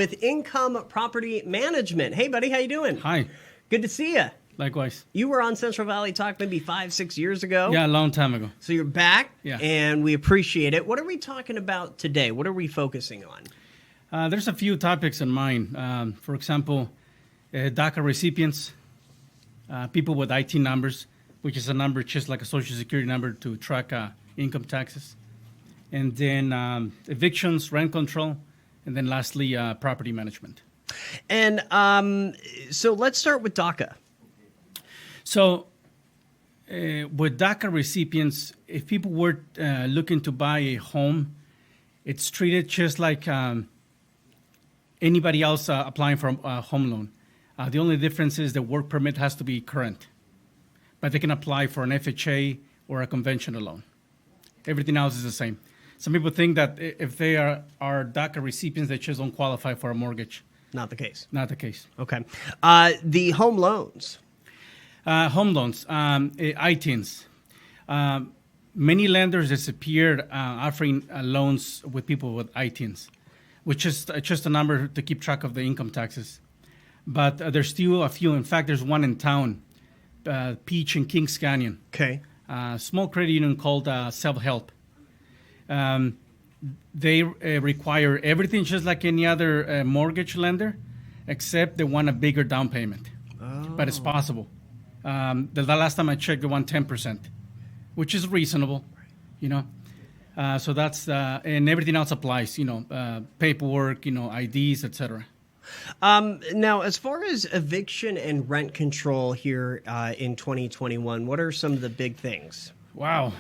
with Income Property Management. Hey, buddy, how you doing? Hi. Good to see you. Likewise. You were on Central Valley Talk maybe 5-6 years ago. Yeah, a long time ago. So you're back, Yeah. and we appreciate it. What are we talking about today? What are we focusing on? There's a few topics in mind. For example, DACA recipients, people with IT numbers, which is a number just like a Social Security number to track income taxes. And then evictions, rent control, and then lastly, property management. And so let's start with DACA. So with DACA recipients, if people were looking to buy a home, it's treated just like anybody else applying for a home loan. The only difference is the work permit has to be current, but they can apply for an FHA or a conventional loan. Everything else is the same. Some people think that if they are DACA recipients, they just don't qualify for a mortgage. Not the case. Not the case. Okay. The home loans. Home loans, ITINs. Many lenders disappeared offering loans with people with ITINs, which is just a number to keep track of the income taxes. But there's still a few. In fact, there's one in town, Peach in Kings Canyon. Okay. Small credit union called Self-Help. They require everything just like any other mortgage lender, except they want a bigger down payment. Oh. But it's possible. The last time I checked, they want 10%, which is reasonable, you know. So that's and everything else applies, you know, paperwork, you know, IDs, etc. Now, as far as eviction and rent control here in 2021, what are some of the big things? Wow.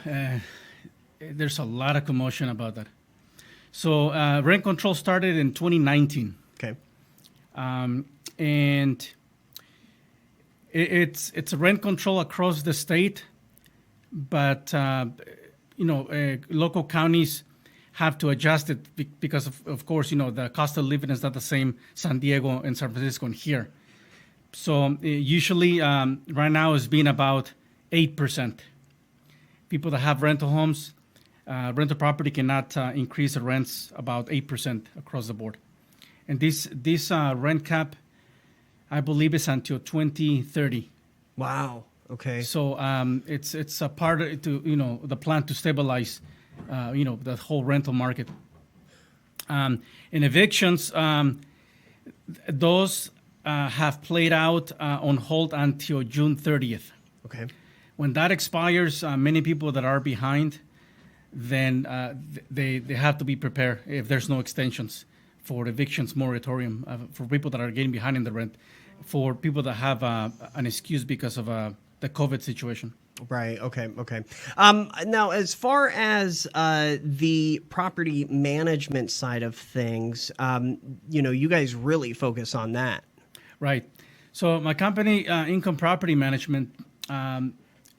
There's a lot of commotion about that. So rent control started in 2019. Okay. And it's a rent control across the state, but you know, local counties have to adjust it because of course, you know, the cost of living is not the same San Diego and San Francisco and here. So usually right now it's been about 8%. People that have rental homes, rental property cannot increase the rents about 8% across the board. And this rent cap, I believe, is until 2030. Wow. Okay. So it's a part of to, you know, the plan to stabilize, you know, the whole rental market. In evictions, those have played out on hold until June 30th. Okay. When that expires, many people that are behind, then they have to be prepared if there's no extensions for evictions moratorium for people that are getting behind in the rent, for people that have an excuse because of the COVID situation. Right. Okay. Okay. Now, as far as the property management side of things, you know, you guys really focus on that. Right. So my company, Income Property Management,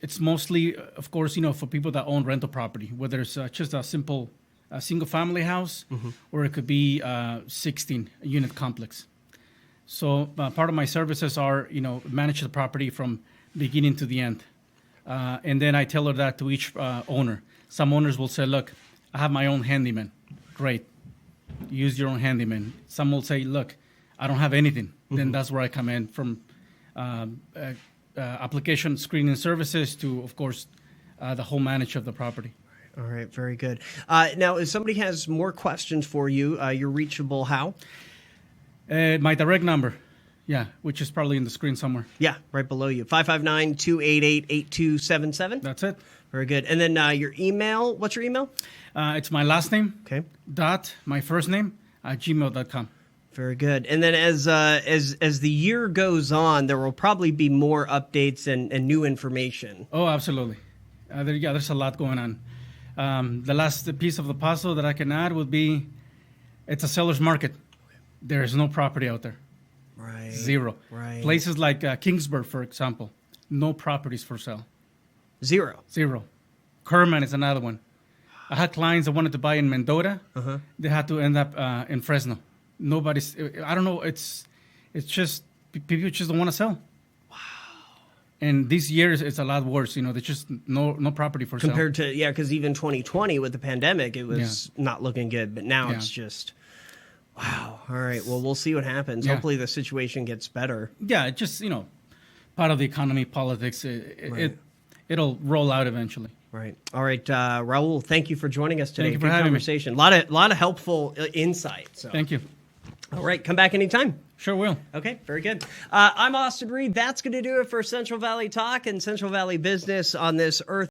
it's mostly, of course, you know, for people that own rental property, whether it's just a simple single-family house, or it could be 16-unit complex. So part of my services are, you know, manage the property from beginning to the end. And then I tailor that to each owner. Some owners will say, look, I have my own handyman. Great. Use your own handyman. Some will say, look, I don't have anything. Then that's where I come in, from application screening services to, of course, the whole manage of the property. All right, very good. Now, if somebody has more questions for you, you're reachable how? My direct number, yeah, which is probably in the screen somewhere. Yeah, right below you, 559-288-8277. That's it. Very good. And then your email, what's your email? It's my last name, okay, dot my first name, @gmail.com. Very good. And then as the year goes on, there will probably be more updates and new information. Oh, absolutely. There's a lot going on. The last piece of the puzzle that I can add would be, it's a seller's market. There is no property out there. Right. Zero. Right. Places like Kingsburg, for example, no properties for sale. Zero. Kerman is another one. I had clients that wanted to buy in Mendota. They had to end up in Fresno. Nobody's, I don't know, it's just, people just don't want to sell. Wow. And this year it's a lot worse. You know, there's just no property for sale. Compared to, yeah, because even 2020 with the pandemic, it was not looking good. But now it's just, wow. All right. Well, we'll see what happens. Yeah. Hopefully the situation gets better. Yeah, it just, part of the economy, politics, it'll roll out eventually. Right. All right, Raul, thank you for joining us today. Thank you for Good having me. conversation. A lot of helpful insight. So. Thank you. All right. Come back anytime. Sure will. Okay, very good. I'm Austin Reed. That's going to do it for Central Valley Talk and Central Valley Business on this Earth